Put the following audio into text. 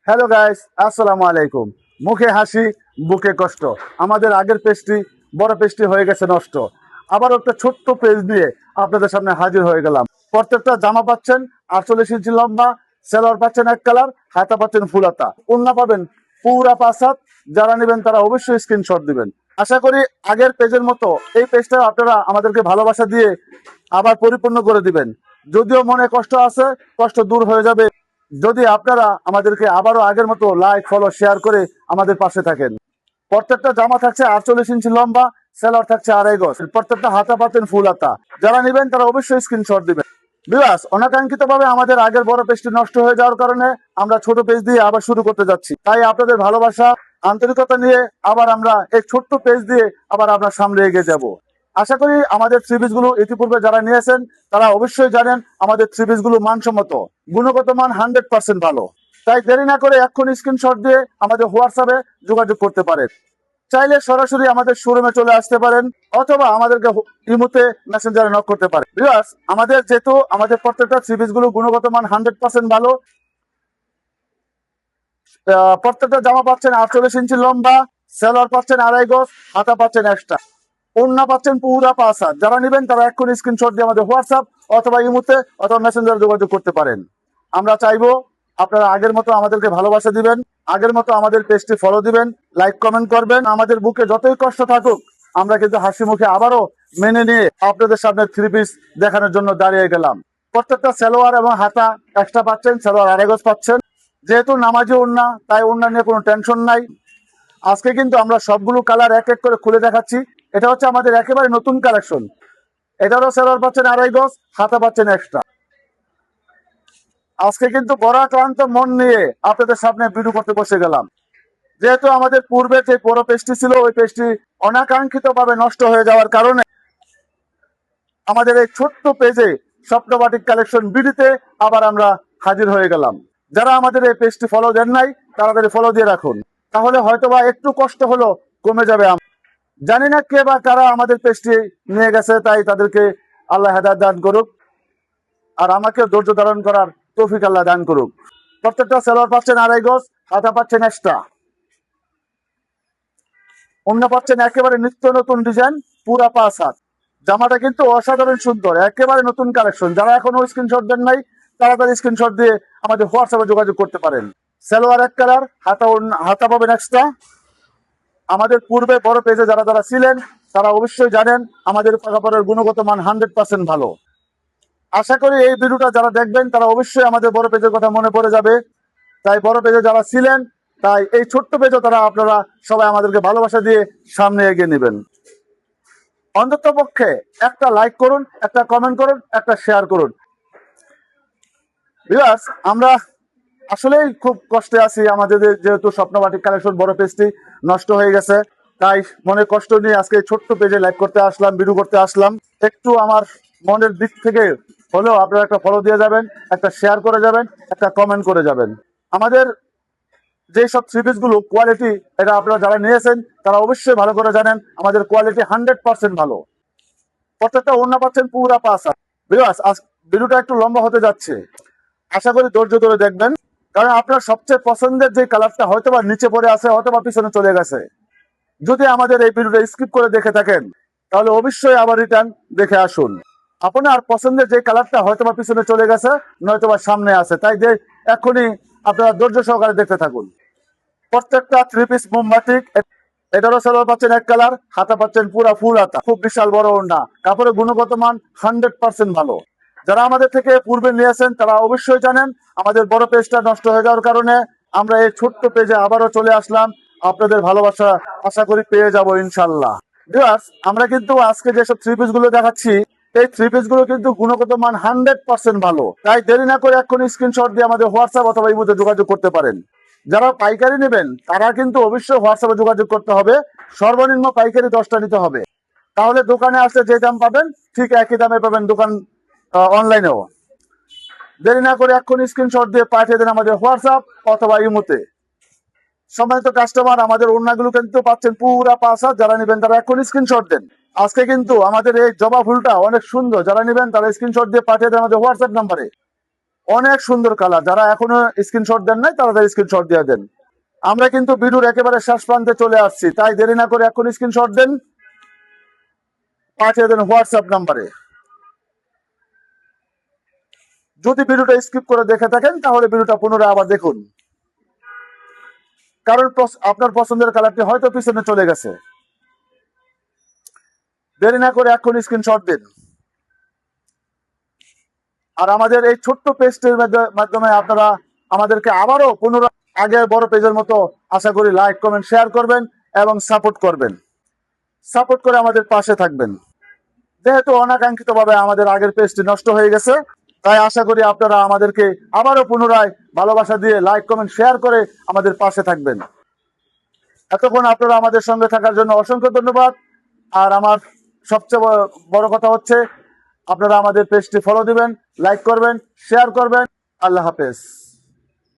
Hello guys, আসসালামু আলাইকুম। মুখে হাসি, বুকে কষ্ট। আমাদের আগের পেজটি, বড় পেজটি হয়ে গেছে নষ্ট। আবার একটা ছোট্ট পেজ নিয়ে আপনাদের সামনে হাজির হয়ে গেলাম। প্রত্যেকটা জামা পাচ্ছেন 48 ইঞ্চি লম্বা, সেলোয়ার পাচ্ছেন এক কালার, হাতা পাচ্ছেন ফুল হাতা, ওড়না পাবেন পুরা 5 হাত। যারা নেবেন তারা অবশ্যই স্ক্রিনশট দিবেন। আশা করি আগের পেজের মতো এই পেজটা আপনারা আমাদেরকে ভালোবাসা দিয়ে আবার পরিপূর্ণ করে দিবেন। যদিও মনে কষ্ট আছে, কষ্ট দূর হয়ে যাবে যদি আপনারা আমাদেরকে আবারও আগের মতো লাইক, ফলো, শেয়ার করে আমাদের পাশে থাকেন। প্রত্যেকটা জামা থাকছে 48 ইঞ্চি লম্বা, সেলার থাকছে 2.5 গজ, প্রত্যেকটা হাতা পাতেন ফুল হাতা। যারা নেবেন তারা অবশ্যই স্ক্রিনশট দিবেন। বিবাস অনাকাঙ্ক্ষিত ভাবে আমাদের আগের বড় পেজটি নষ্ট হয়ে যাওয়ার কারণে আমরা ছোট পেজ দিয়ে আবার শুরু করতে যাচ্ছি। তাই আপনাদের ভালোবাসা, আন্তরিকতা নিয়ে আবার আমরা এই ছোট্ট পেজ দিয়ে আবার আপনার সামনে এগিয়ে যাব। আশা করি আমাদের থ্রি পিস গুলো ইতিপূর্বে যারা নিয়েছেন তারা অবশ্যই জানেন আমাদের থ্রি পিস গুলো মানসম্মত, গুণগত মান 100% ভালো। তাই দেরি না করে এক্ষুনি স্ক্রিনশট দিয়ে আমাদের হোয়াটসঅ্যাপে যোগাযোগ করতে পারেন। চাইলে সরাসরি আমাদের শোরুমে চলে আসতে পারেন অথবা আমাদেরকে ইমোতে মেসেঞ্জারে নক করতে পারেন। ভিউয়ার্স, আমাদের যেহেতু আমাদের প্রত্যেকটা থ্রি পিস গুলো গুণগত মান 100% ভালো, প্রত্যেকটা জামা পাচ্ছেন 48 ইঞ্চি লম্বা, সেলোয়ার পাচ্ছেন 2.5 গজ, হাতা পাচ্ছেন এক্সট্রা, ওড়না পাচ্ছেন পুরা 5 হাত। যারা নেবেন তারা এক্ষুনি স্ক্রিনশট দিয়ে আমাদের হোয়াটসঅ্যাপ অথবা ইমোতে অথবা মেসেঞ্জারে যোগাযোগ করতে পারেন। আমরা চাইবো আপনারা আগের মতো আমাদেরকে ভালোবাসা দিবেন, আগের মতো আমাদের পেজটি ফলো দিবেন, লাইক কমেন্ট করবেন। আমাদের বুকে যতই কষ্ট থাকুক আমরা কিন্তু হাসি মুখে আবারও মেনে নিয়ে আপনাদের সামনে থ্রি পিস দেখানোর জন্য দাঁড়িয়ে গেলাম। প্রত্যেকটা সালোয়ার এবং হাতা এক্সট্রা পাচ্ছেন, সালোয়ার 2.5 গজ পাচ্ছেন। যেহেতু নামাজি ওড়না, তাই ওড়না নিয়ে কোনো টেনশন নাই। আজকে কিন্তু আমরা সবগুলো কালার এক এক করে খুলে দেখাচ্ছি। এটা হচ্ছে আমাদের একেবারে নতুন কালেকশন। এটারও সেলার পাচ্ছেন 2.5 গজ, হাতা পাচ্ছেন এক্সট্রা। আজকে কিন্তু বরাক্রান্ত মন নিয়ে আপনাদের সামনে ভিডিও করতে বসে গেলাম। যেহেতু আমাদের পূর্বে যে বড় পেজটি ছিল ওই পেজটি অনাকাঙ্ক্ষিত ভাবে নষ্ট হয়ে যাওয়ার কারণে আমাদের এই ছোট্ট পেজে স্বপ্নবাটিক কালেকশন ভিডিওতে আবার আমরা হাজির হয়ে গেলাম। যারা আমাদের এই পেজটি ফলো দেন নাই তাড়াতাড়ি ফলো দিয়ে রাখুন, তাহলে হয়তোবা একটু কষ্ট হলো কমে যাবে। জানি না কে বা কারা আমাদের পেজটি নিয়ে গেছে, তাই তাদেরকে আল্লাহ হেদায়েত দান করুক, আর আমাকে ধৈর্য ধারণ করার তৌফিক আল্লাহ দান করুক। প্রত্যেকটা সেলোয়ার পাচ্ছেন 2.5 গজ, হাতা পাচ্ছেন এক্সট্রা, অন্য পাচ্ছেন একেবারে নিত্য নতুন ডিজাইন, পুরা 5 হাত। জামাটা কিন্তু অসাধারণ সুন্দর, একেবারে নতুন কালেকশন। যারা এখনো স্ক্রিনশট দেন নাই তাড়াতাড়ি স্ক্রিনশট দিয়ে আমাদের হোয়াটসঅ্যাপে যোগাযোগ করতে পারেন। সেলোয়ার এক কালার, হাতা পাবেন এক্সট্রা। আমাদের পূর্বে বড় পেজে যারা যারা ছিলেন তারা অবশ্যই জানেন আমাদের কাপড়ের গুণগত মান 100% ভালো। আশা করি এই ভিডিওটা যারা দেখবেন তারা অবশ্যই আমাদের বড় পেজের কথা মনে পড়ে যাবে। তাই বড় পেজে যারা ছিলেন, তাই এই ছোট্ট পেজও তারা আপনারা সবাই আমাদেরকে ভালোবাসা দিয়ে সামনে এগিয়ে নেবেন। অন্তত পক্ষে একটা লাইক করুন, একটা কমেন্ট করুন, একটা শেয়ার করুন। ভিউয়ার্স, আমরা আসলেই খুব কষ্টে আছি। আমাদের যেহেতু স্বপ্নবাটিক কালেকশন বড় পেজটি নষ্ট হয়ে গেছে, তাই মনে কষ্ট নিয়ে আজকে ছোট্ট পেজে লাইভ করতে আসলাম, ভিডিও করতে আসলাম। একটু আমার মনের দিক থেকে হলেও আপনারা একটা ফলো দিয়ে যাবেন, একটা শেয়ার করে যাবেন, একটা কমেন্ট করে যাবেন। আমাদের যে সব থ্রি পিস গুলো কোয়ালিটি, এটা আপনারা যারা নিয়েছেন তারা অবশ্যই ভালো করে জানেন আমাদের কোয়ালিটি 100% ভালো। প্রত্যেকটা ওড়না পাচ্ছেন পুরা 5 হাত। ভিডিওটা একটু লম্বা হতে যাচ্ছে, আশা করি ধৈর্য ধরে দেখবেন, কারণ আপনার সবচেয়ে পছন্দের যে কালারটা হয়তোবা নিচে পড়ে আছে, হয়তোবা পিছনে চলে গেছে। যদি আমাদের এই ভিডিওটা স্কিপ করে দেখে থাকেন তাহলে অবশ্যই আবার রিটার্ন দেখে আসুন। আপনার পছন্দের যে কালারটা হয়তোবা পিছনে চলে গেছে, নয়তোবা সামনে আছে, তাই যে এখনই আপনারা ধৈর্য সহকারে দেখতে থাকুন। প্রত্যেকটা থ্রি পিস মোমবাটিক, এটারও সেলোয়ার পাচ্ছেন এক কালার, হাতা পাচ্ছেন পুরা ফুল হাতা, খুব বিশাল বড় ওড়না। কাপড়ের গুণগত মান 100% ভালো। যারা আমাদের থেকে পূর্বে নিয়েছেন তারা অবশ্যই জানেন আমাদের বড় পেজটা নষ্ট হয়ে যাওয়ার কারণে আমরা এই ছোট্ট পেজে আবারও চলে আসলাম। আপনাদের ভালোবাসা আশা করি পেয়ে যাব ইনশাল্লাহ। ভিউয়ার্স, আমরা কিন্তু আজকে যেসব থ্রি পিস গুলো দেখাচ্ছি এই থ্রি পিস গুলো কিন্তু গুণগত মান 100% ভালো। তাই দেরি না করে এক্ষুনি স্ক্রিনশট দিয়ে আমাদের হোয়াটসঅ্যাপ অথবা ইমোতে যোগাযোগ করতে পারেন। যারা পাইকারি নেবেন তারা কিন্তু অবশ্যই হোয়াটসঅ্যাপে যোগাযোগ করতে হবে। সর্বনিম্ন পাইকারি 10টা নিতে হবে, তাহলে দোকানে আসলে যে দাম পাবেন ঠিক একই দামে পাবেন দোকান অনলাইনেও। দেরি না করে এক্ষুনি স্ক্রিনশট দিয়ে পাঠিয়ে দেন আমাদের হোয়াটসঅ্যাপ অথবা ইমোতে। সম্মানিত কাস্টমার, আমাদের ওড়নাগুলো কিন্তু পাচ্ছেন পুরা 5 হাত। যারা নেবেন তারা এক্ষুনি স্ক্রিনশট দেন। আজকে কিন্তু আমাদের এই জবা ফুলটা অনেক সুন্দর, যারা নেবেন তারা স্ক্রিনশট দিয়ে পাঠিয়ে দেন আমাদের হোয়াটসঅ্যাপ নাম্বারে। অনেক সুন্দর কালার। যারা এখনো স্ক্রিনশট দেন নাই তারা স্ক্রিনশট দিয়ে দেন। আমরা কিন্তু ভিডিওর একেবারে শেষ প্রান্তে চলে আসছি, তাই দেরি না করে এখন স্ক্রিনশট দেন, পাঠিয়ে দেন হোয়াটসঅ্যাপ নাম্বারে। যদি ভিডিওটা স্কিপ করে দেখে থাকেন তাহলে ভিডিওটা পুনরায় আবার দেখুন, কারণ আপনার পছন্দের কালারটি হয়তো পিছনে চলে গেছে। দেরি না করে এখন স্ক্রিনশট দিন। আর আমাদের এই ছোট্ট পেজটির মাধ্যমে আপনারা আমাদেরকে আবারও পুনরায় আগের বড় পেজের মতো আশা করি লাইক কমেন্ট শেয়ার করবেন এবং সাপোর্ট করবেন, সাপোর্ট করে আমাদের পাশে থাকবেন। যেহেতু অনাকাঙ্ক্ষিতভাবে আমাদের আগের পেজটি নষ্ট হয়ে গেছে, তাই আশা করি আপনারা আমাদেরকে আবারও পুনরায় ভালোবাসা দিয়ে লাইক কমেন্ট শেয়ার করে আমাদের পাশে থাকবেন। এতক্ষণ আপনারা আমাদের সঙ্গে থাকার জন্য অসংখ্য ধন্যবাদ। আর আমার সবচেয়ে বড় কথা হচ্ছে আপনারা আমাদের পেজটি ফলো দিবেন, লাইক করবেন, শেয়ার করবেন। আল্লাহ হাফেজ।